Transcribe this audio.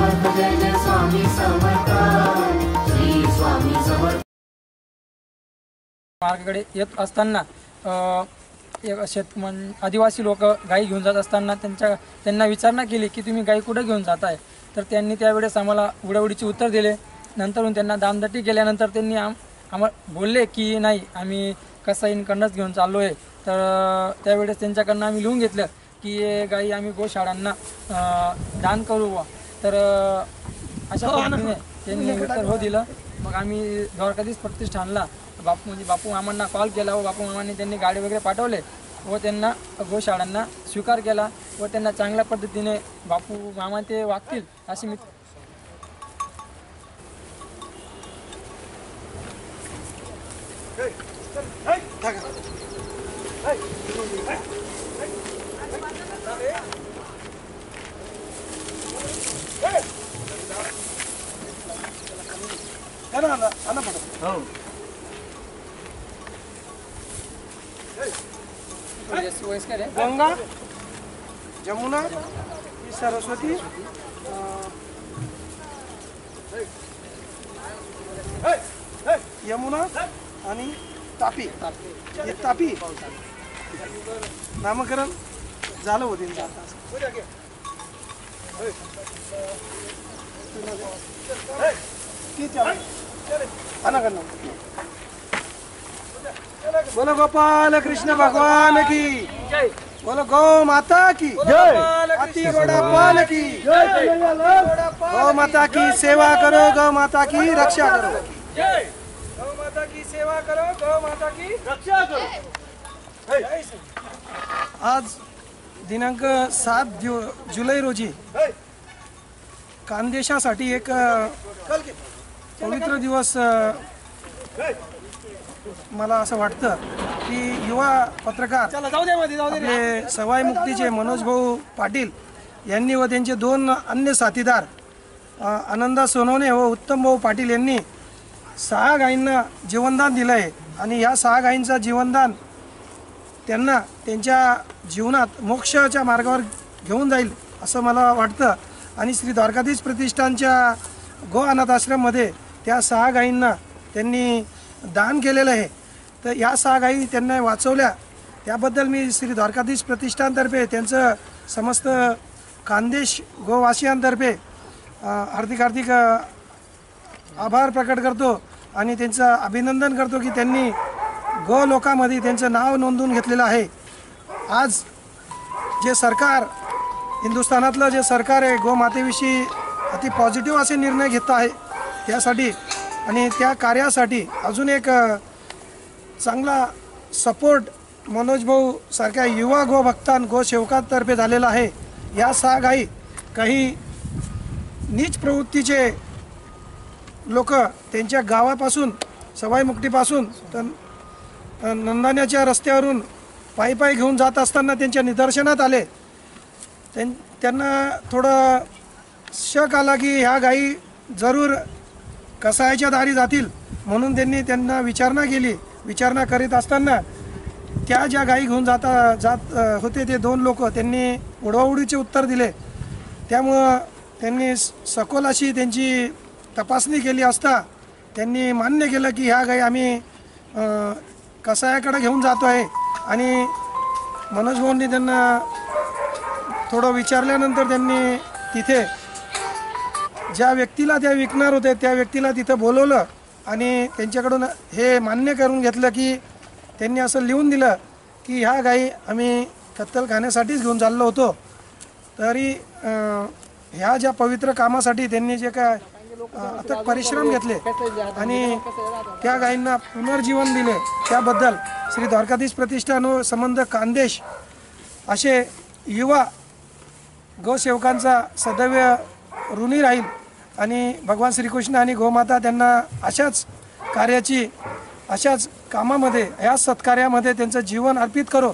समर्थ जय जय स्वामी समर्थ श्री स्वामी समर्थ। मार्गाकडे येत असताना आदिवासी लोक गाई घेऊन जात असताना त्यांना विचारणा केली की तुम्ही गाई कुठे घेऊन जाताय, तर त्यांनी त्यावेळेस आम्हाला उडवडीचे उत्तर दिले। नंतरून त्यांना दामदटी केल्यानंतर त्यांनी आम्हाला बोलले की नाही आम्ही कसाईंकडूनच घेऊन चाललो आहे। तर त्यावेळेस त्यांच्याकडनं आम्ही लिहून घेतलं की गाई आम्ही गोशाळांना दान करू। तर अशा पद्धतीने त्यांनी उत्तर हो दिलं। मग आम्ही द्वारकाधीश प्रतिष्ठानला बापू मामांना कॉल केला व बापू मामांनी त्यांनी गाडी वगैरे पाठवले व त्यांना गोशाळांना स्वीकार केला व त्यांना चांगल्या पद्धतीने बापू मामा ते वागतील अशी मी गंगा जमुना सरस्वती यमुना आणि तापी तापी नामकरण झालं होते। बोलो गोपाल कृष्ण भगवान की जय, बोलो गौ माता की जय, हाथी घोड़ा पाल की जय, गौ माता की सेवा करो, गौ माता की रक्षा करो, गौ माता की सेवा करो, गौ माता की रक्षा करो। आज दिनांक 7 जुलै रोजी खानदेशासाठी एक पवित्र दिवस मला असं वाटतं की युवा पत्रकार आपले सवाई मुक्तीचे मनोज भाऊ पाटील यांनी व त्यांचे 2 अन्य साथीदार आनंदा सोनवणे व उत्तम भाऊ पाटील यांनी 6 गायींना जीवनदान दिलं आहे आणि या 6 गायींचा जीवनदान त्यांना त्यांच्या जीवनात मोक्षाच्या मार्गावर घेऊन जाईल असं मला वाटतं। आणि श्री द्वारकाधीश प्रतिष्ठानच्या गो अनाथ आश्रममध्ये त्या 6 गायींना त्यांनी दान केलेलं आहे। तर या 6 गायी त्यांना वाचवल्या त्याबद्दल मी श्री द्वारकाधीश प्रतिष्ठानतर्फे त्यांचं समस्त खानदेश गोवासियांतर्फे हार्दिक आभार प्रकट करतो आणि त्यांचं अभिनंदन करतो की त्यांनी गो लोकांमध्ये त्यांचं नाव नोंदवून घेतलेलं आहे। आज जे सरकार हिंदुस्थानातलं जे सरकार आहे गोमातेविषयी अति पॉझिटिव्ह असे निर्णय घेत आहे त्यासाठी आणि त्या कार्यासाठी अजून एक चांगला सपोर्ट मनोज भाऊ सारख्या युवा गोसेवकांतर्फे झालेला आहे। या 6 गायी काही नीच प्रवृत्तीचे लोक त्यांच्या गावापासून सवाई मुक्तीपासून नंदाण्याच्या रस्त्यावरून पायी घेऊन जात असताना त्यांच्या निदर्शनात आले। त्यांना थोडं शक आला की ह्या गायी जरूर कसायाच्या दारी जातील म्हणून त्यांना विचारणा केली। विचारणा करीत असताना त्या ज्या गायी घेऊन जात होते ते 2 लोक त्यांनी उडवाउडीचे उत्तर दिले। त्यामुळं त्यांनी सखोल अशी त्यांची तपासणी केली असता त्यांनी मान्य केलं की ह्या गायी आम्ही कसायाकडे घेऊन जातो आहे। आणि मनोज भाऊंनी त्यांना थोडं विचारल्यानंतर त्यांनी तिथे ज्या व्यक्तीला त्या विकणार होते त्या व्यक्तीला तिथं बोलवलं आणि त्यांच्याकडून हे मान्य करून घेतलं की त्यांनी असं लिहून दिलं की ह्या गायी आम्ही कत्तलखान्यासाठीच घेऊन चाललो होतो। तरी ह्या ज्या पवित्र कामासाठी त्यांनी जे काय अथक परिश्रम घेतले आणि त्या गायींना पुनर्जीवन दिले त्याबद्दल श्री द्वारकाधीश प्रतिष्ठान व संबंध खानदेश असे युवा गोसेवकांचा सदैव ऋणी राहील आणि भगवान श्रीकृष्ण आणि गोमाता त्यांना अशाच कार्याची अशाच कामामध्ये या सत्कार्यामध्ये त्यांचं जीवन अर्पित करो।